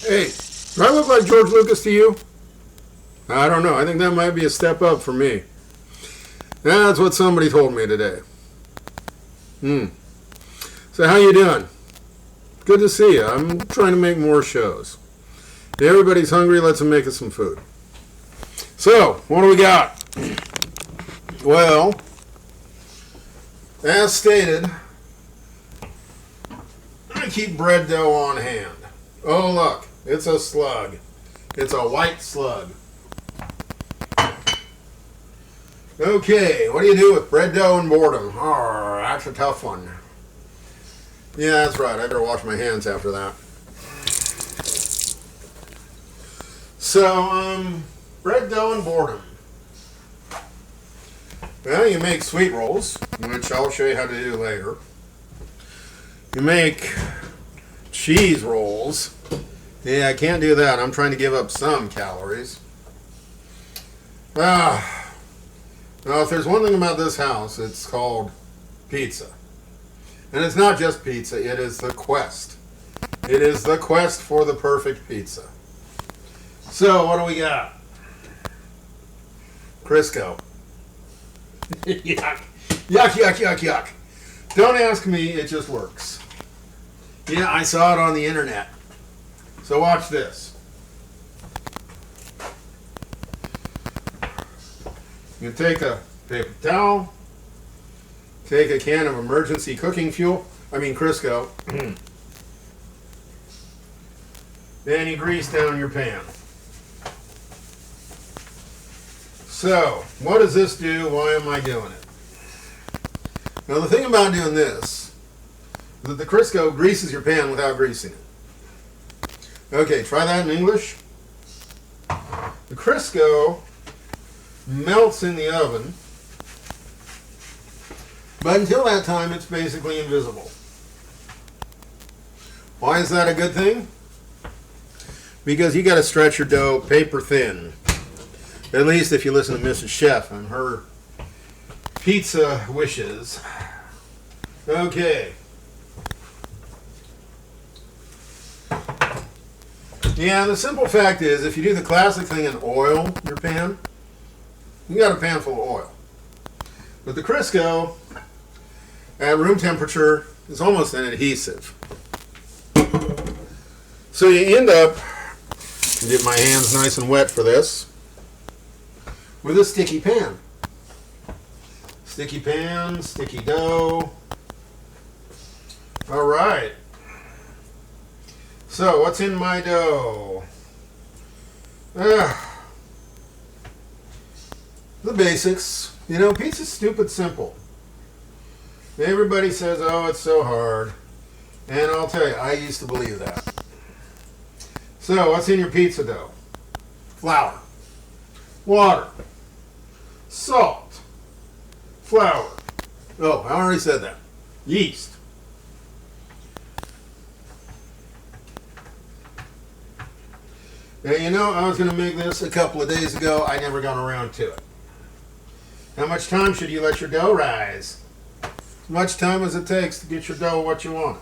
Hey, do I look like George Lucas to you? I don't know. I think that might be a step up for me. That's what somebody told me today. So how you doing? Good to see you. I'm trying to make more shows. If everybody's hungry, let's make us some food. So, what do we got? Well, as stated, I keep bread dough on hand. Oh, look, it's a slug. It's a white slug. Okay, what do you do with bread dough and boredom? Oh, that's a tough one. Yeah, that's right. I better wash my hands after that. So, bread dough and boredom. Well, you make sweet rolls, which I'll show you how to do later. You make cheese rolls. Yeah, I can't do that. I'm trying to give up some calories. Now, if there's one thing about this house, it's called pizza. And it's not just pizza, it is the quest. It is the quest for the perfect pizza. So, what do we got? Crisco. Yuck. Yuck, yuck, yuck, yuck. Don't ask me, it just works. Yeah, I saw it on the internet. So watch this. You take a paper towel, take a can of emergency cooking fuel, Crisco, then you grease down your pan. So, what does this do? Why am I doing it? Now, the thing about doing this is that the Crisco greases your pan without greasing it. Okay, try that in English. The Crisco melts in the oven, but until that time, it's basically invisible. Why is that a good thing? Because you got to stretch your dough paper thin. At least if you listen to Mrs. Chef and her pizza wishes. Okay. Yeah, the simple fact is, if you do the classic thing and oil your pan, you got a pan full of oil. But the Crisco, at room temperature, is almost an adhesive. So you end up, get my hands nice and wet for this, with a sticky pan. Sticky pan, sticky dough. All right. So, what's in my dough? The basics. You know, pizza's stupid simple. Everybody says, oh, it's so hard. And I'll tell you, I used to believe that. So, what's in your pizza dough? Flour, water, salt, flour. Oh, I already said that. Yeast. Now, you know, I was going to make this a couple of days ago. I never got around to it. How much time should you let your dough rise? As much time as it takes to get your dough what you want.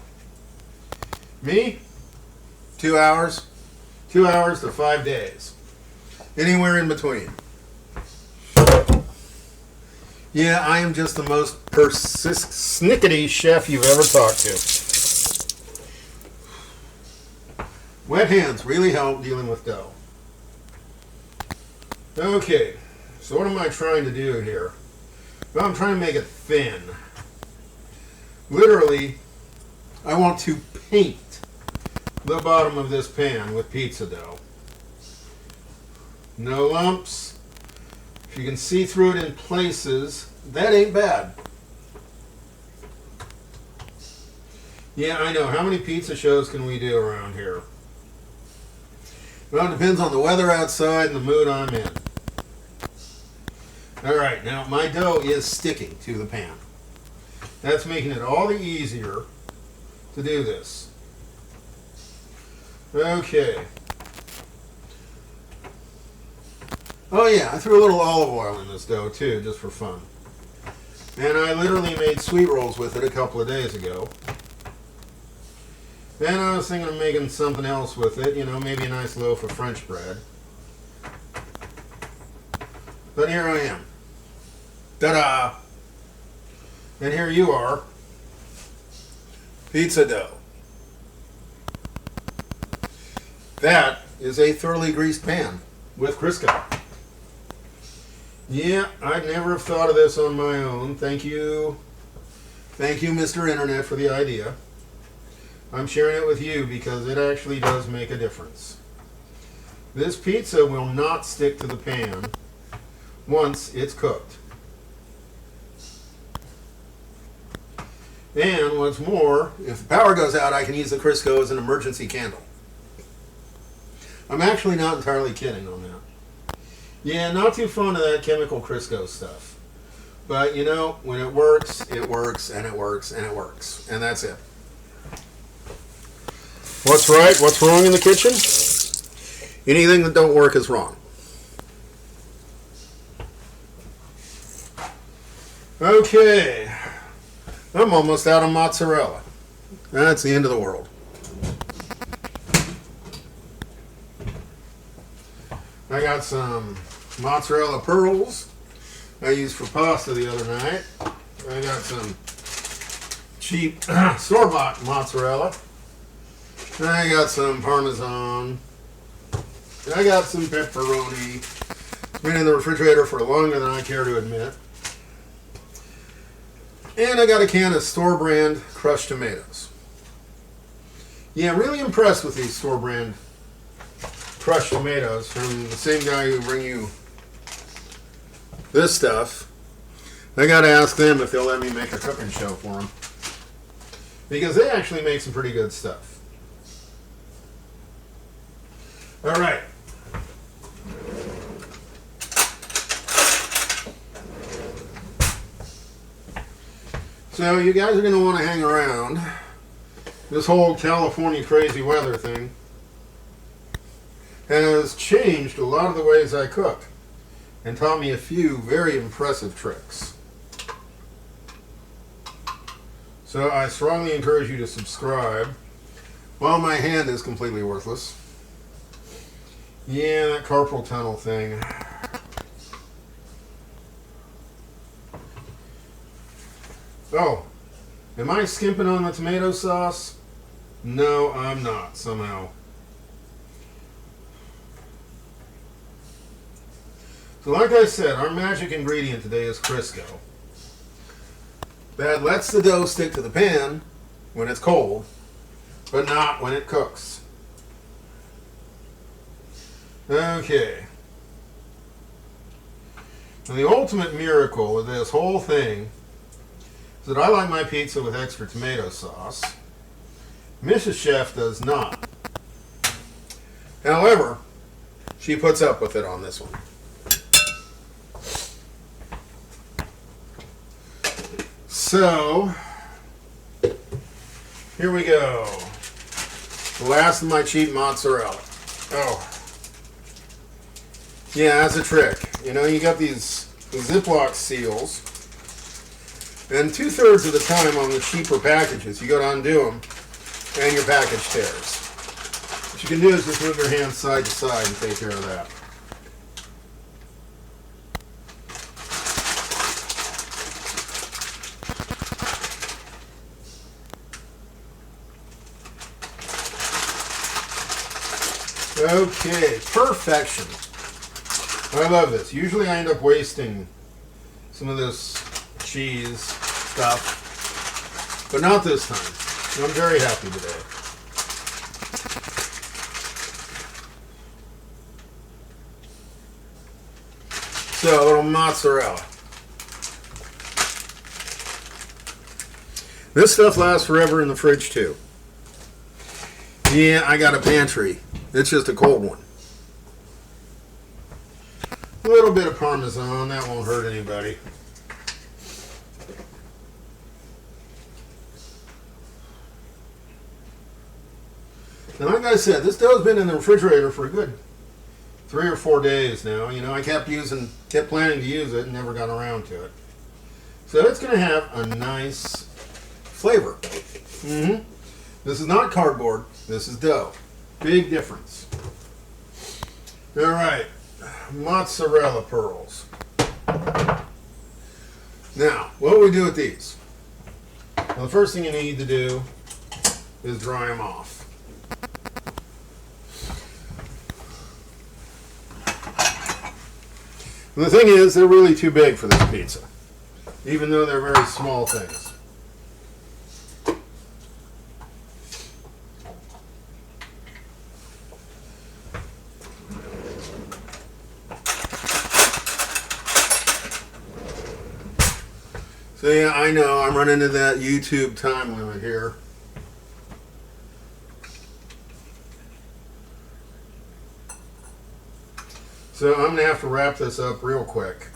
Me? 2 hours. 2 hours to 5 days. Anywhere in between. Yeah, I am just the most snickety chef you've ever talked to. Wet hands really help dealing with dough. Okay, so what am I trying to do here? Well, I'm trying to make it thin. Literally, I want to paint the bottom of this pan with pizza dough. No lumps. If you can see through it in places, that ain't bad. Yeah, I know. How many pizza shows can we do around here? Well, it depends on the weather outside and the mood I'm in. Alright, now my dough is sticking to the pan. That's making it all the easier to do this. Okay. Oh yeah, I threw a little olive oil in this dough too, just for fun. And I literally made sweet rolls with it a couple of days ago. Then I was thinking of making something else with it, you know, maybe a nice loaf of French bread. But here I am. Ta-da! And here you are. Pizza dough. That is a thoroughly greased pan with Crisco. Yeah, I'd never have thought of this on my own. Thank you. Thank you, Mr. Internet, for the idea. I'm sharing it with you because it actually does make a difference. This pizza will not stick to the pan once it's cooked. And what's more, if the power goes out, I can use the Crisco as an emergency candle. I'm actually not entirely kidding on that. Yeah, not too fond of that chemical Crisco stuff. But, you know, when it works, and it works, and it works. And that's it. What's right? What's wrong in the kitchen? Anything that don't work is wrong. Okay. I'm almost out of mozzarella. That's the end of the world. I got some Mozzarella Pearls I used for pasta the other night. I got some cheap store-bought mozzarella. I got some Parmesan. I got some Pepperoni. Been in the refrigerator for longer than I care to admit. And I got a can of store-brand crushed tomatoes. Yeah, really impressed with these store-brand crushed tomatoes from the same guy who bring you this stuff. I got to ask them if they'll let me make a cooking show for them. Because they actually make some pretty good stuff. All right. So you guys are going to want to hang around. This whole California crazy weather thing has changed a lot of the ways I cook and taught me a few very impressive tricks. So I strongly encourage you to subscribe while my hand is completely worthless. Yeah, that carpal tunnel thing. Oh, am I skimping on the tomato sauce? No, I'm not, somehow. So like I said, our magic ingredient today is Crisco. That lets the dough stick to the pan when it's cold, but not when it cooks. Okay. And the ultimate miracle of this whole thing is that I like my pizza with extra tomato sauce. Mrs. Chef does not. However, she puts up with it on this one. So, here we go. The last of my cheap mozzarella. Oh. Yeah, that's a trick. You know, you got these Ziploc seals, and 2/3 of the time on the cheaper packages, you go to undo them, and your package tears. What you can do is just move your hands side to side and take care of that. Okay, perfection. I love this. Usually I end up wasting some of this cheese stuff, but not this time. I'm very happy today. So, a little mozzarella. This stuff lasts forever in the fridge too. Yeah, I got a pantry. It's just a cold one. A little bit of Parmesan, that won't hurt anybody. And like I said, this dough's been in the refrigerator for a good 3 or 4 days now. You know, I kept planning to use it and never got around to it. So it's going to have a nice flavor. This is not cardboard. This is dough. Big difference. All right. Mozzarella pearls. Now, what do we do with these? Well, the first thing you need to do is dry them off. And the thing is, they're really too big for this pizza, even though they're very small things. So yeah, I know I'm running into that YouTube time limit here. So I'm going to have to wrap this up real quick.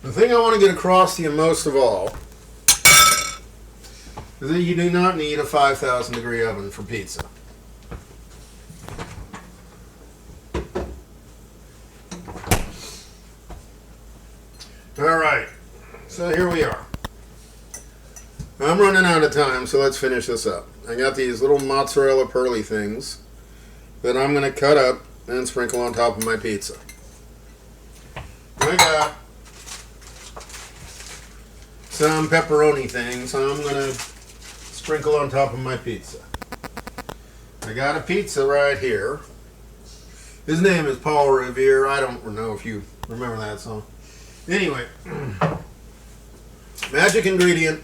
The thing I want to get across to you most of all is that you do not need a 5,000 degree oven for pizza. Alright, so here we are. I'm running out of time, so let's finish this up. I got these little mozzarella pearly things that I'm going to cut up and sprinkle on top of my pizza. I got some pepperoni things I'm going to sprinkle on top of my pizza. I got a pizza right here. His name is Paul Revere. I don't know if you remember that song. Anyway, magic ingredient.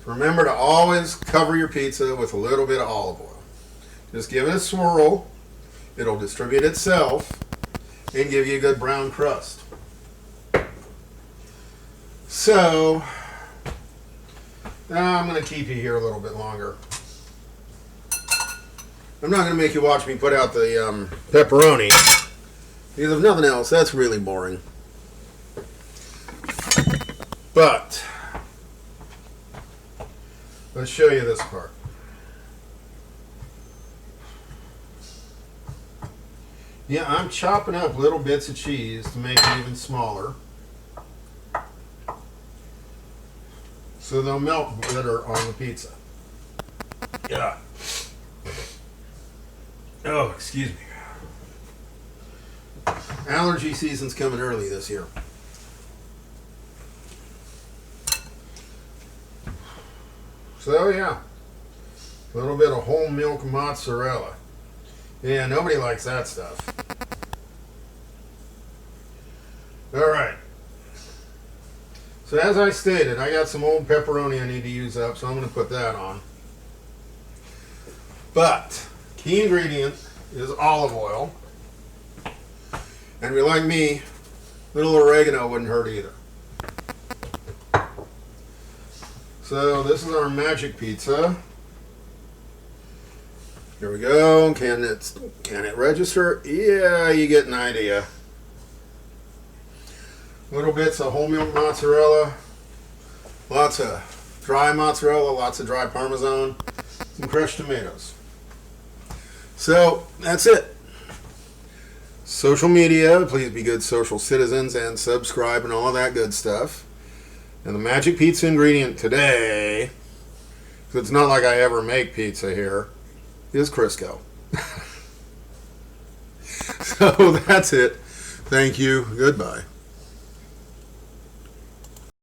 Remember to always cover your pizza with a little bit of olive oil. Just give it a swirl. It'll distribute itself and give you a good brown crust. So, I'm going to keep you here a little bit longer. I'm not going to make you watch me put out the pepperoni. Because if nothing else, that's really boring. But let's show you this part. Yeah, I'm chopping up little bits of cheese to make it even smaller, so they'll melt better on the pizza. Yeah. Oh, excuse me. Allergy season's coming early this year. So yeah, a little bit of whole milk mozzarella. Yeah, nobody likes that stuff. All right. So as I stated, I got some old pepperoni I need to use up, so I'm going to put that on. But key ingredient is olive oil. And if you're like me, little oregano wouldn't hurt either. So this is our magic pizza. Here we go. Can it register? Yeah, you get an idea. Little bits of whole milk mozzarella, lots of dry mozzarella, lots of dry Parmesan, some crushed tomatoes. So that's it. Social media, please be good social citizens and subscribe and all of that good stuff. And the magic pizza ingredient today, because it's not like I ever make pizza here, is Crisco. So that's it. Thank you. Goodbye.